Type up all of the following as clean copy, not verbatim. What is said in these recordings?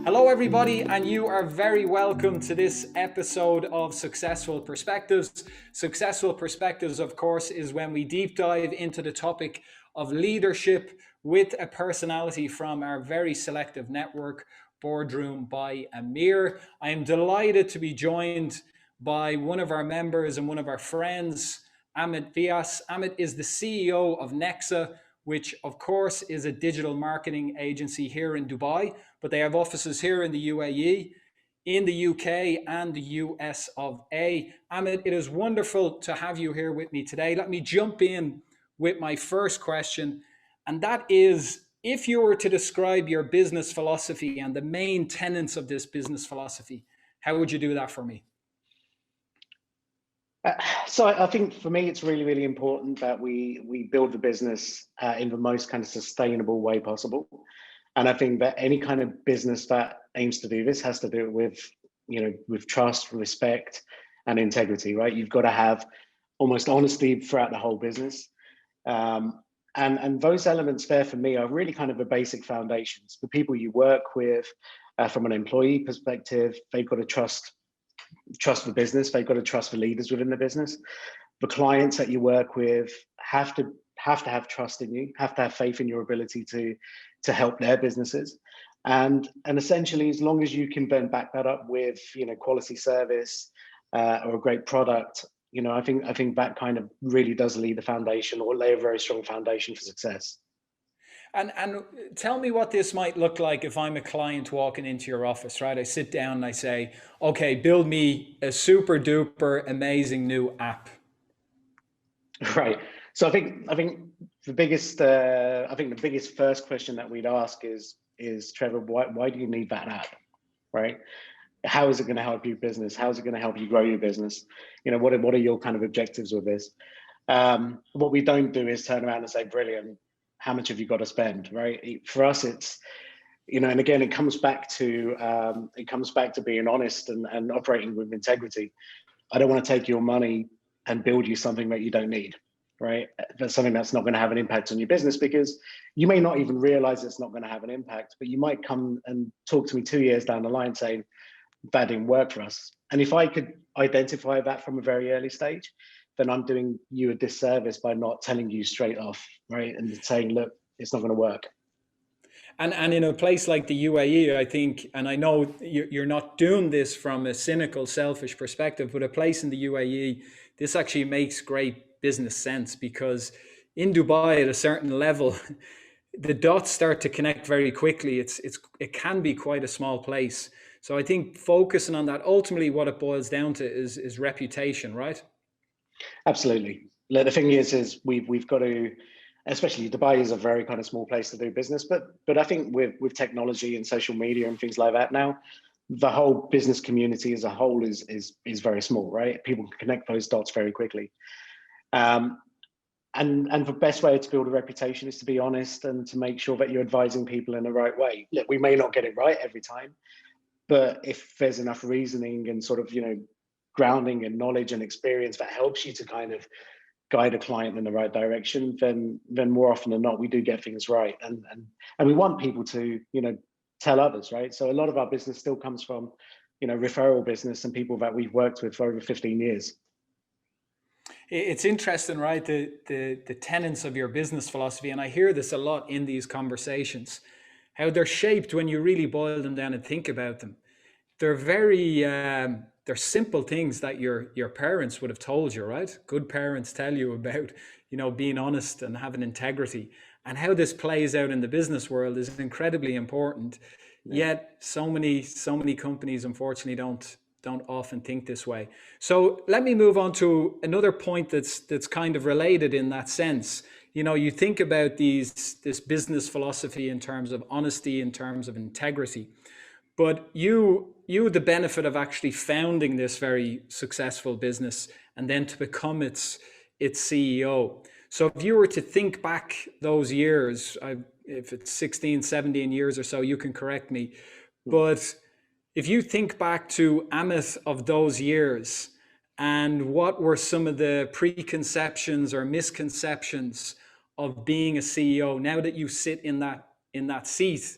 Hello, everybody, and you are very welcome to this episode of Successful Perspectives. Successful Perspectives, of course, is when we deep dive into the topic of leadership with a personality from our very selective network, Boardroom by EMIR. I am delighted to be joined by one of our members and one of our friends, Amit Vyas. Amit is the CEO of Nexa, which of course is a digital marketing agency here in Dubai, but they have offices here in the UAE, in the UK, and the US of A. Amit, it is wonderful to have you here with me today. Let me jump in with my first question, and that is, if you were to describe your business philosophy and the main tenets of this business philosophy, how would you do that for me? So I think for me, it's really, really important that we build the business in the most kind of sustainable way possible. And I think that any kind of business that aims to do this has to do it with trust, respect, and integrity, right? You've got to have almost honesty throughout the whole business. And those elements there for me are really kind of the basic foundations. The people you work with, from an employee perspective, they've got to trust the business. They've got to trust the leaders within the business. The clients that you work with have to have trust in you, have to have faith in your ability to help their businesses. And essentially, as long as you can then back that up with quality service or a great product, I think that kind of really does lay the foundation or lay a very strong foundation for success. And tell me what this might look like if I'm a client walking into your office, right? I sit down and I say, okay, build me a super duper amazing new app. Right. So I think the biggest first question that we'd ask is Trevor, why do you need that app? Right? How is it going to help your business? How is it going to help you grow your business? What are your kind of objectives with this? What we don't do is turn around and say, brilliant, how much have you got to spend, right? For us, it's, and again, it comes back to being honest and operating with integrity. I don't want to take your money and build you something that you don't need, right? That's something that's not going to have an impact on your business, because you may not even realize it's not going to have an impact, but you might come and talk to me 2 years down the line saying, that didn't work for us. And if I could identify that from a very early stage, then I'm doing you a disservice by not telling you straight off, right? And saying, look, it's not going to work. And in a place like the UAE, I think, and I know you're not doing this from a cynical, selfish perspective, but a place in the UAE, this actually makes great business sense, because in Dubai at a certain level, the dots start to connect very quickly. It can be quite a small place. So I think focusing on that, ultimately what it boils down to is reputation, right? Absolutely. The thing is we've got to, especially Dubai is a very kind of small place to do business, but I think with technology and social media and things like that now, the whole business community as a whole is very small, right? People can connect those dots very quickly. And the best way to build a reputation is to be honest and to make sure that you're advising people in the right way. Look, we may not get it right every time, but if there's enough reasoning and sort of, grounding and knowledge and experience that helps you to kind of guide a client in the right direction, then more often than not, we do get things right. And we want people to, tell others, right? So a lot of our business still comes from, referral business and people that we've worked with for over 15 years. It's interesting, right? The tenets of your business philosophy, and I hear this a lot in these conversations, how they're shaped when you really boil them down and think about them. They're very they're simple things that your parents would have told you, right? Good parents tell you about, being honest and having integrity, and how this plays out in the business world is incredibly important. Yeah. Yet so many companies unfortunately don't often think this way. So let me move on to another point that's kind of related in that sense. You think about this business philosophy in terms of honesty, in terms of integrity, but you had the benefit of actually founding this very successful business and then to become its CEO. So if you were to think back those years, if it's 16, 17 years or so, you can correct me, but if you think back to Amit of those years, and what were some of the preconceptions or misconceptions of being a CEO now that you sit in that seat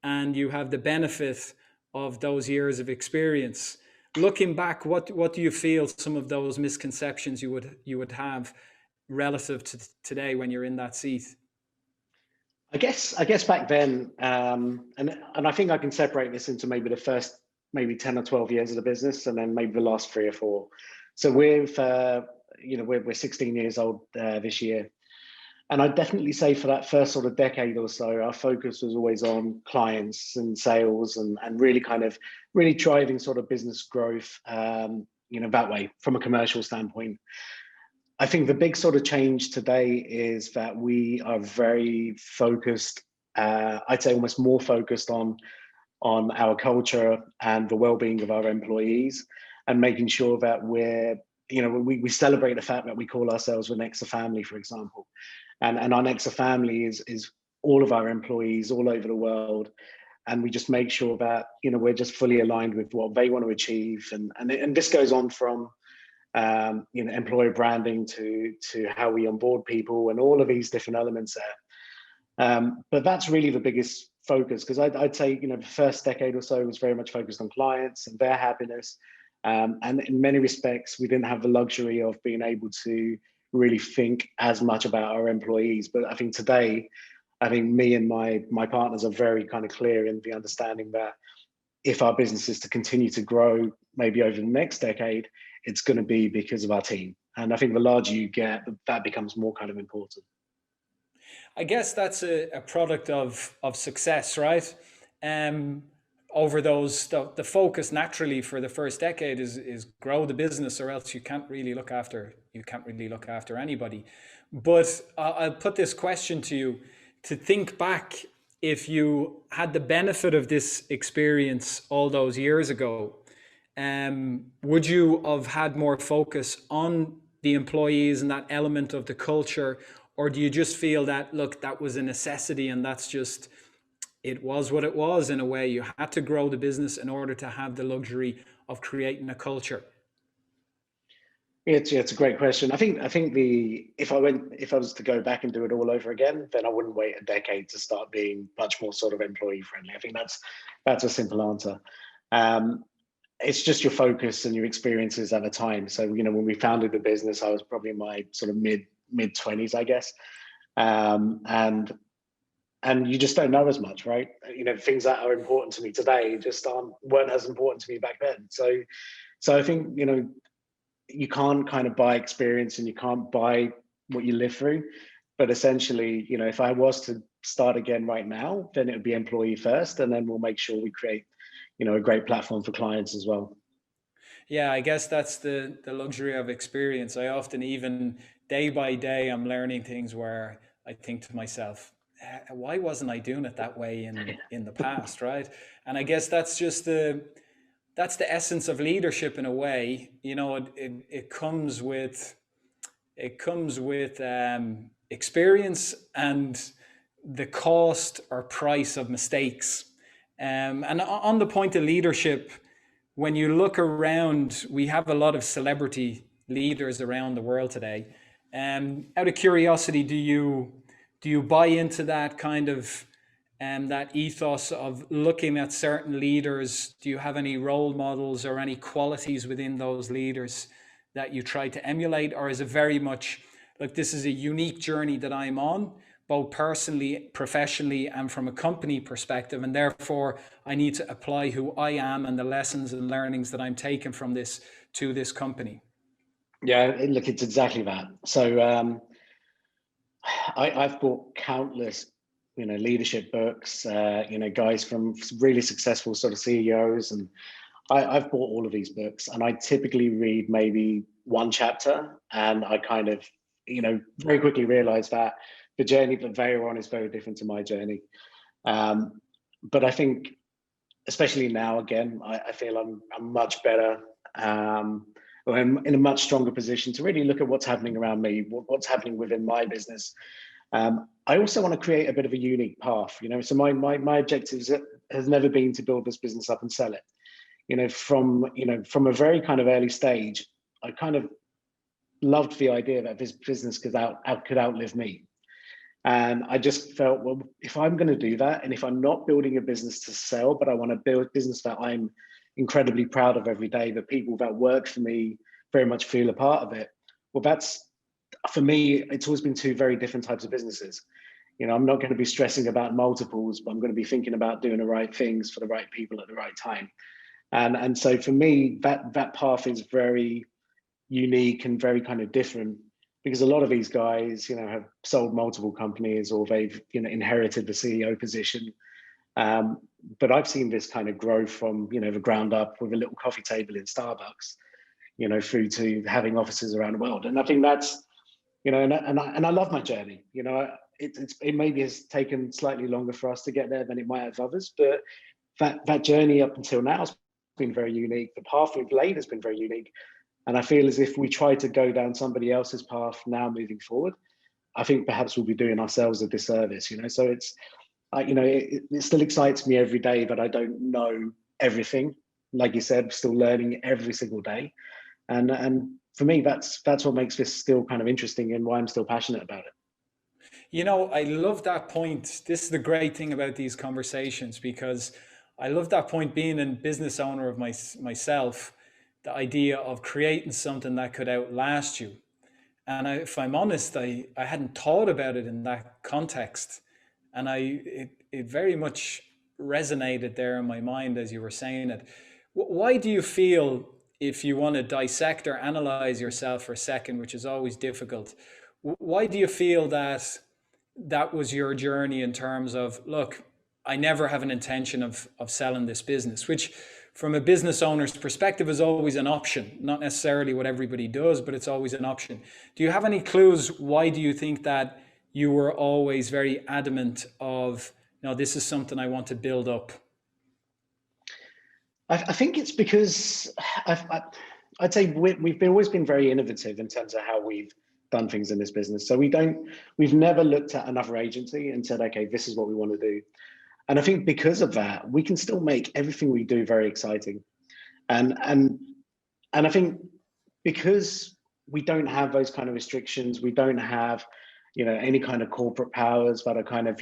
and you have the benefit of those years of experience? Looking back, what do you feel some of those misconceptions you would have relative to today when you're in that seat? I guess back then, and I think I can separate this into maybe the first maybe 10 or 12 years of the business, and then maybe the last 3 or 4. So we're 16 years old this year, and I'd definitely say for that first sort of decade or so, our focus was always on clients and sales, and really driving sort of business growth, that way from a commercial standpoint. I think the big sort of change today is that we are very focused, I'd say almost more focused on our culture and the well-being of our employees, and making sure that we celebrate the fact that we call ourselves the Nexa family, for example. And our Nexa family is all of our employees all over the world. And we just make sure that, we're just fully aligned with what they want to achieve. And this goes on from employer branding to how we onboard people and all of these different elements there. But that's really the biggest focus, because I'd say, the first decade or so was very much focused on clients and their happiness. And in many respects, we didn't have the luxury of being able to really think as much about our employees. But I think today, me and my partners are very kind of clear in the understanding that if our business is to continue to grow, maybe over the next decade, it's going to be because of our team. And I think the larger you get, that becomes more kind of important. I guess that's a product of success, right? Over the focus naturally for the first decade is grow the business, or else you can't really look after anybody. But I'll put this question to you, to think back, if you had the benefit of this experience all those years ago, would you have had more focus on the employees and that element of the culture? Or do you just feel that, look, that was a necessity, and it was what it was in a way? You had to grow the business in order to have the luxury of creating a culture. It's a great question. I think if I was to go back and do it all over again, then I wouldn't wait a decade to start being much more sort of employee friendly. I think that's a simple answer. It's just your focus and your experiences at the time. So, when we founded the business, I was probably in my sort of mid 20s, I guess. And you just don't know as much, right? Things that are important to me today just weren't as important to me back then. So I think, you can't kind of buy experience, and you can't buy what you live through. But essentially, if I was to start again right now, then it would be employee first, and then we'll make sure we create, a great platform for clients as well. Yeah, I guess that's the luxury of experience. I often, even day by day, I'm learning things where I think to myself, why wasn't I doing it that way in the past, right? And I guess that's the essence of leadership in a way. It comes with experience and the cost or price of mistakes. And on the point of leadership, when you look around, we have a lot of celebrity leaders around the world today. Out of curiosity, do you buy into that kind of that ethos of looking at certain leaders? Do you have any role models or any qualities within those leaders that you try to emulate? Or is it very much like, this is a unique journey that I'm on, both personally, professionally, and from a company perspective, and therefore I need to apply who I am and the lessons and learnings that I'm taking from this to this company? Yeah, look, it's exactly that. So I've bought countless, leadership books, guys from really successful sort of CEOs, and I've bought all of these books, and I typically read maybe one chapter, and I kind of, very quickly realize that the journey that they are on is very different to my journey. But I think, especially now, again, I feel I'm much better, or I'm in a much stronger position to really look at what's happening around me, what's happening within my business. I also want to create a bit of a unique path, so my objective has never been to build this business up and sell it. From a very kind of early stage, I kind of loved the idea that this business could outlive me. And I just felt, well, if I'm going to do that, and if I'm not building a business to sell, but I want to build a business that I'm incredibly proud of every day, that people that work for me very much feel a part of it. Well, that's, for me, it's always been two very different types of businesses. I'm not going to be stressing about multiples, but I'm going to be thinking about doing the right things for the right people at the right time. And so for me, that path is very unique and very kind of different, because a lot of these guys, have sold multiple companies, or they've, inherited the CEO position. But I've seen this kind of grow from, the ground up with a little coffee table in Starbucks, through to having offices around the world. And I think that's, and I love my journey. It maybe has taken slightly longer for us to get there than it might have others, but that journey up until now has been very unique. The path we've laid has been very unique. And I feel as if we try to go down somebody else's path now moving forward, I think perhaps we'll be doing ourselves a disservice, So it's, it still excites me every day that I don't know everything. Like you said, still learning every single day. And for me, that's what makes this still kind of interesting, and why I'm still passionate about it. I love that point. This is the great thing about these conversations, because I love that point, being a business owner of myself, the idea of creating something that could outlast you. And if I'm honest, I hadn't thought about it in that context. And it very much resonated there in my mind as you were saying it. Why do you feel, if you want to dissect or analyze yourself for a second, which is always difficult, why do you feel that was your journey, in terms of, look, I never have an intention of selling this business, which from a business owner's perspective is always an option, not necessarily what everybody does, but it's always an option. Do you have any clues? Why do you think that you were always very adamant of, no, this is something I want to build up? I think it's because I'd say we've always been very innovative in terms of how we've done things in this business. So we've never looked at another agency and said, okay, this is what we want to do. And I think because of that, we can still make everything we do very exciting. And I think because we don't have those kind of restrictions, we don't have, any kind of corporate powers that are kind of,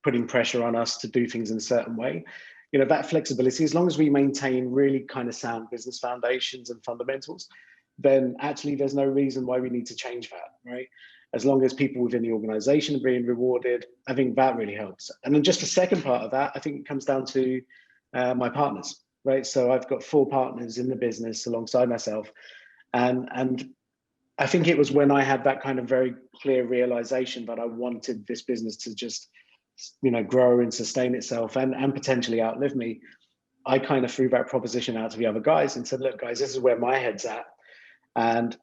putting pressure on us to do things in a certain way. That flexibility, as long as we maintain really kind of sound business foundations and fundamentals, then actually there's no reason why we need to change that, right? As long as people within the organization are being rewarded, I think that really helps. And then just the second part of that, I think it comes down to my partners, right? So I've got 4 partners in the business alongside myself. And I think it was when I had that kind of very clear realization that I wanted this business to just, grow and sustain itself and potentially outlive me, I kind of threw that proposition out to the other guys and said, look, guys, this is where my head's at. And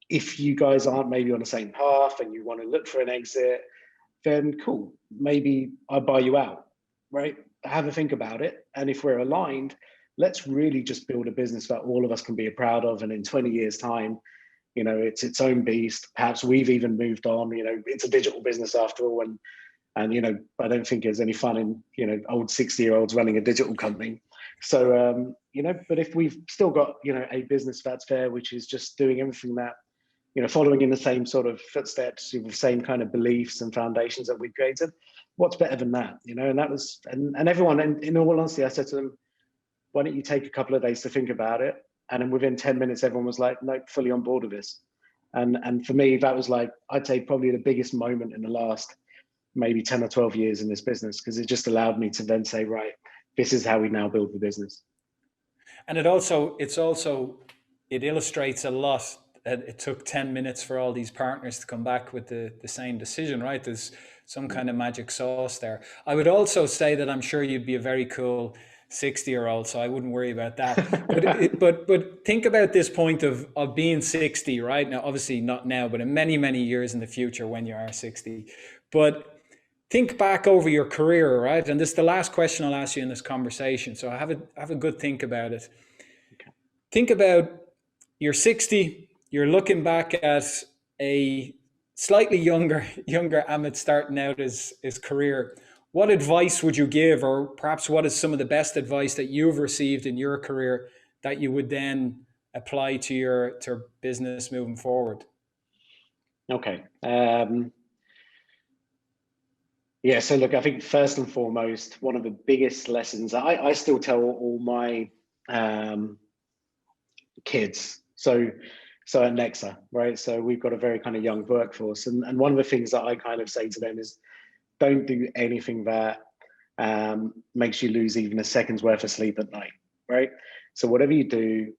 if you guys aren't maybe on the same path and you want to look for an exit, then cool, maybe I'll buy you out, right? Have a think about it. And if we're aligned, let's really just build a business that all of us can be proud of. And in 20 years' time, it's its own beast. Perhaps we've even moved on, it's a digital business after all. And I don't think there's any fun in, old 60-year-olds running a digital company. So, but if we've still got, a business that's there, which is just doing everything that, following in the same sort of footsteps, with the same kind of beliefs and foundations that we created, what's better than that, And that was, and everyone, and in all honesty, I said to them, why don't you take a couple of days to think about it? And then within 10 minutes, everyone was like, no, fully on board with this. And for me, that was like, I'd say probably the biggest moment in the last maybe 10 or 12 years in this business, because it just allowed me to then say, right, this is how we now build the business. And it illustrates a lot that it took 10 minutes for all these partners to come back with the same decision, right? There's some kind of magic sauce there. I would also say that I'm sure you'd be a very cool 60-year-old, so I wouldn't worry about that. But think about this point of being 60, right? Now, obviously not now, but in many, many years in the future when you are 60. But think back over your career, right? And this is the last question I'll ask you in this conversation. So have a good think about it. Okay. Think about you're 60, you're looking back at a slightly younger Amit starting out his career. What advice would you give, or perhaps what is some of the best advice that you've received in your career that you would then apply to your business moving forward? Okay. Yeah, so look, I think first and foremost, one of the biggest lessons I still tell all my kids. So at Nexa, right? So we've got a very kind of young workforce, and one of the things that I kind of say to them is, don't do anything that makes you lose even a second's worth of sleep at night, right? So whatever you do,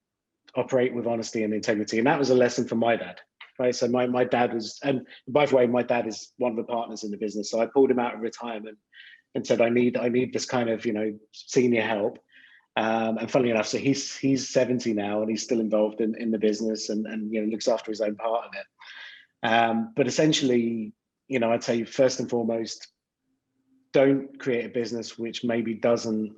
operate with honesty and integrity, and that was a lesson from my dad, right? So my dad was, and by the way, my dad is one of the partners in the business. So I pulled him out of retirement and said, I need this kind of senior help. And funnily enough, so he's 70 now, and he's still involved in the business, and looks after his own part of it. But essentially, I'd say first and foremost, don't create a business which maybe doesn't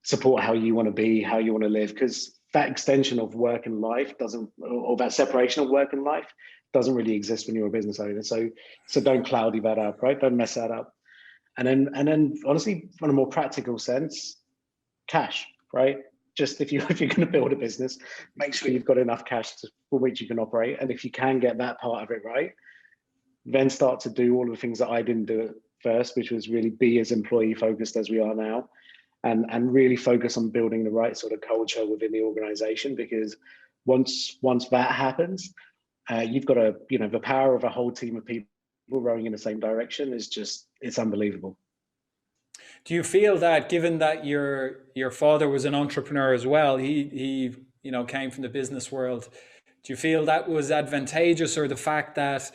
support how you want to be, how you want to live, because that extension of work and life doesn't, or that separation of work and life doesn't really exist when you're a business owner. So don't cloudy that up, right? Don't mess that up. And then honestly, on a more practical sense, cash, right? Just if you're going to build a business, make sure you've got enough cash for which you can operate. And if you can get that part of it right, then start to do all the things that I didn't do at first, which was really be as employee focused as we are now, and really focus on building the right sort of culture within the organization. Because once that happens, you've got the power of a whole team of people rowing in the same direction it's unbelievable. Do you feel that, given that your father was an entrepreneur as well, he came from the business world, do you feel that was advantageous, or the fact that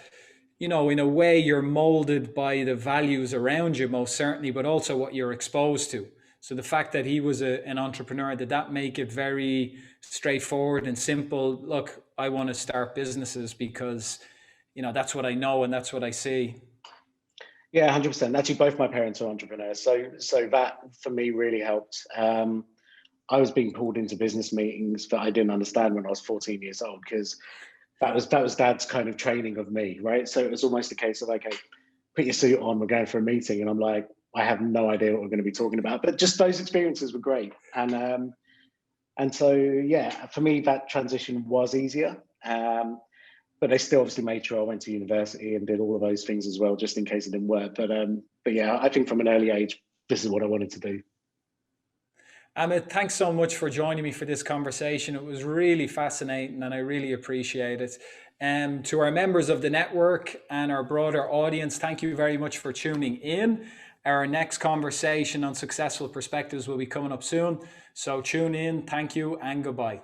in a way you're molded by the values around you, most certainly, but also what you're exposed to? So the fact that he was an entrepreneur, did that make it very straightforward and simple? Look, I want to start businesses because that's what I know and that's what I see. Yeah, 100%. Actually, both my parents are entrepreneurs, so that for me really helped. I was being pulled into business meetings that I didn't understand when I was 14 years old, because that was Dad's kind of training of me, right? So it was almost a case of, okay, put your suit on, we're going for a meeting, and I'm like, I have no idea what we're going to be talking about. But just those experiences were great, and so yeah, for me that transition was easier. But they still obviously made sure I went to university and did all of those things as well, just in case it didn't work. But yeah, I think from an early age, this is what I wanted to do. Amit, thanks so much for joining me for this conversation. It was really fascinating and I really appreciate it. To our members of the network and our broader audience, thank you very much for tuning in. Our next conversation on successful perspectives will be coming up soon. So tune in. Thank you and goodbye.